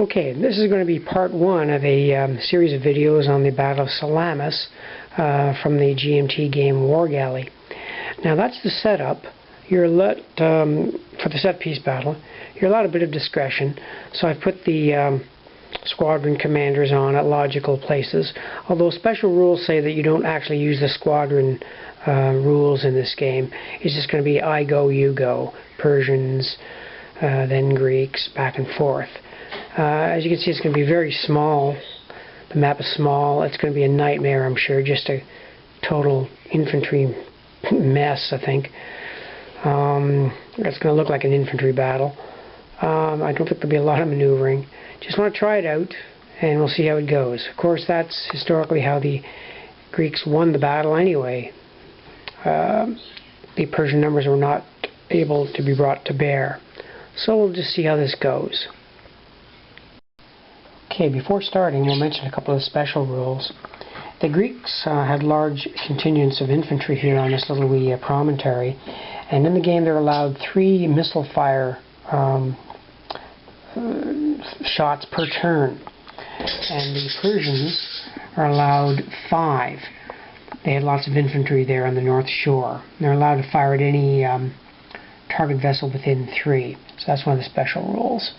Okay, this is going to be part one of a series of videos on the Battle of Salamis from the GMT game War Galley. Now that's the setup. You're let for the set piece battle. You're allowed a bit of discretion, so I've put the squadron commanders on at logical places. Although special rules say that you don't actually use the squadron rules in this game. It's just going to be I go, you go, Persians, then Greeks, back and forth. As you can see, it's going to be very small. The map is small. It's going to be a nightmare, I'm sure. Just a total infantry mess, I think. It's going to look like an infantry battle. I don't think there'll be a lot of maneuvering. Just want to try it out, and we'll see how it goes. Of course, that's historically how the Greeks won the battle anyway. The Persian numbers were not able to be brought to bear. So we'll just see how this goes. Okay, before starting, we'll mention a couple of special rules. The Greeks had large contingents of infantry here on this little wee promontory, and in the game they're allowed 3 missile fire shots per turn, and the Persians are allowed 5. They had lots of infantry there on the north shore. They're allowed to fire at any target vessel within 3, so that's one of the special rules.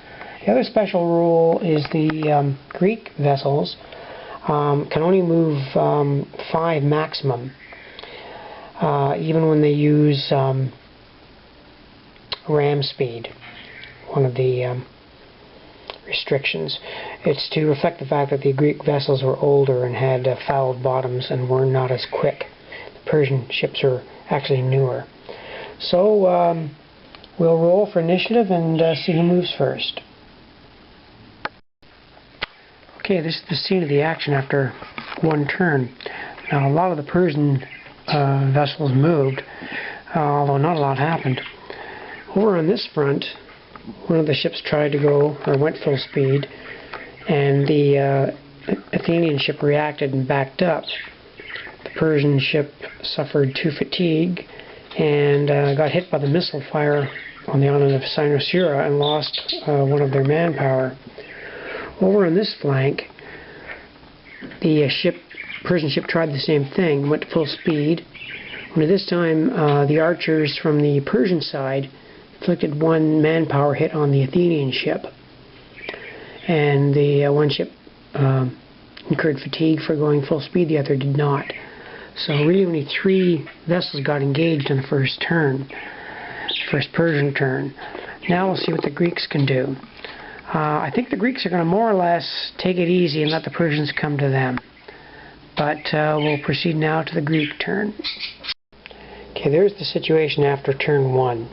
The other special rule is the Greek vessels can only move 5 maximum, even when they use ram speed, one of the restrictions. It's to reflect the fact that the Greek vessels were older and had fouled bottoms and were not as quick. The Persian ships are actually newer. So we'll roll for initiative and see who moves first. Okay, this is the scene of the action after one turn. Now, a lot of the Persian vessels moved, although not a lot happened. Over on this front, one of the ships tried to go, or went full speed, and the Athenian ship reacted and backed up. The Persian ship suffered 2 fatigue and got hit by the missile fire on the island of Cynosura and lost one of their manpower. Over on this flank, the Persian ship tried the same thing, went to full speed. Only this time, the archers from the Persian side inflicted 1 manpower hit on the Athenian ship, and the one ship incurred fatigue for going full speed, the other did not. So really only 3 vessels got engaged in the first turn, first Persian turn. Now we'll see what the Greeks can do. I think the Greeks are going to more or less take it easy and let the Persians come to them. But we'll proceed now to the Greek turn. Okay, there's the situation after turn 1.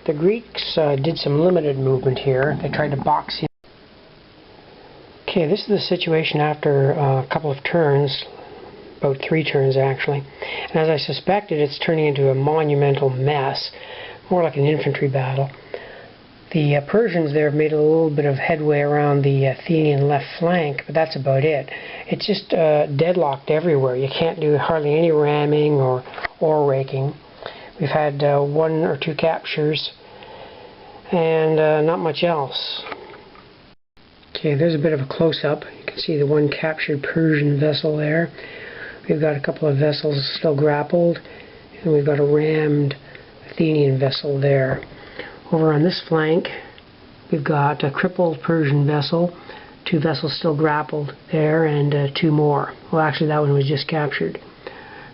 The Greeks did some limited movement here. They tried to box in. Okay, this is the situation after a couple of turns, about 3 turns actually. And as I suspected, it's turning into a monumental mess, more like an infantry battle. The Persians there have made a little bit of headway around the Athenian left flank, but that's about it. It's just deadlocked everywhere. You can't do hardly any ramming or raking. We've had 1 or 2 captures and not much else. Okay, there's a bit of a close-up. You can see the 1 captured Persian vessel there. We've got a couple of vessels still grappled, and we've got a rammed Athenian vessel there. Over on this flank, we've got a crippled Persian vessel, 2 vessels still grappled there, and 2 more. Well, actually, that one was just captured.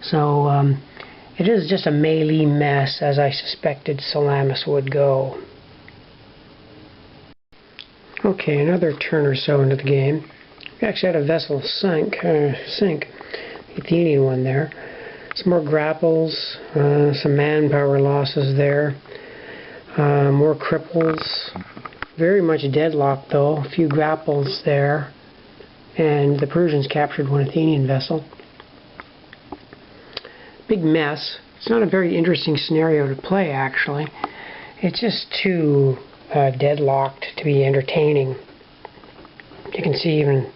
So it is just a melee mess, as I suspected Salamis would go. Okay, another turn or so into the game. We actually had a vessel sink, the Athenian one there. Some more grapples, some manpower losses there. More cripples, very much deadlocked though, a few grapples there, and the Persians captured 1 Athenian vessel. Big mess. It's not a very interesting scenario to play actually. It's just too deadlocked to be entertaining. You can see, even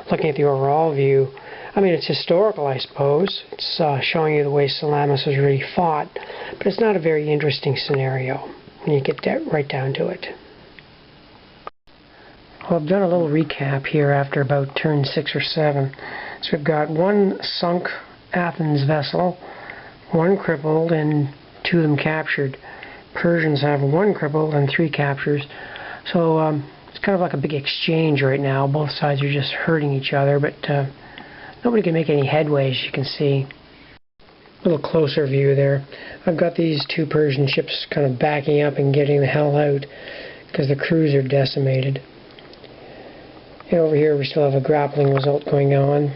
looking at the overall view, I mean, it's historical, I suppose. It's showing you the way Salamis was really fought, but it's not a very interesting scenario when you get right down to it. Well, I've done a little recap here after about turn 6 or 7. So we've got one sunk Athens vessel, one crippled, and 2 of them captured. Persians have 1 crippled and 3 captures. So it's kind of like a big exchange right now. Both sides are just hurting each other, but nobody can make any headway, as you can see. A little closer view there. I've got these 2 Persian ships kind of backing up and getting the hell out because the crews are decimated. And over here we still have a grappling result going on.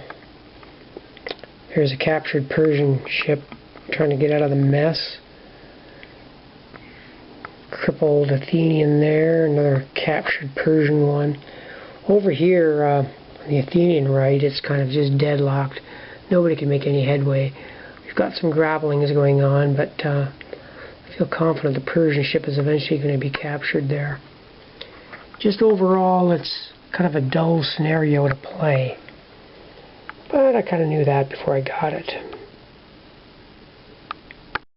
Here's a captured Persian ship trying to get out of the mess. Crippled Athenian there, another captured Persian one. Over here, on the Athenian right, it's kind of just deadlocked. Nobody can make any headway. We've got some grapplings going on, but I feel confident the Persian ship is eventually going to be captured there. Just overall, it's kind of a dull scenario to play. But I kind of knew that before I got it.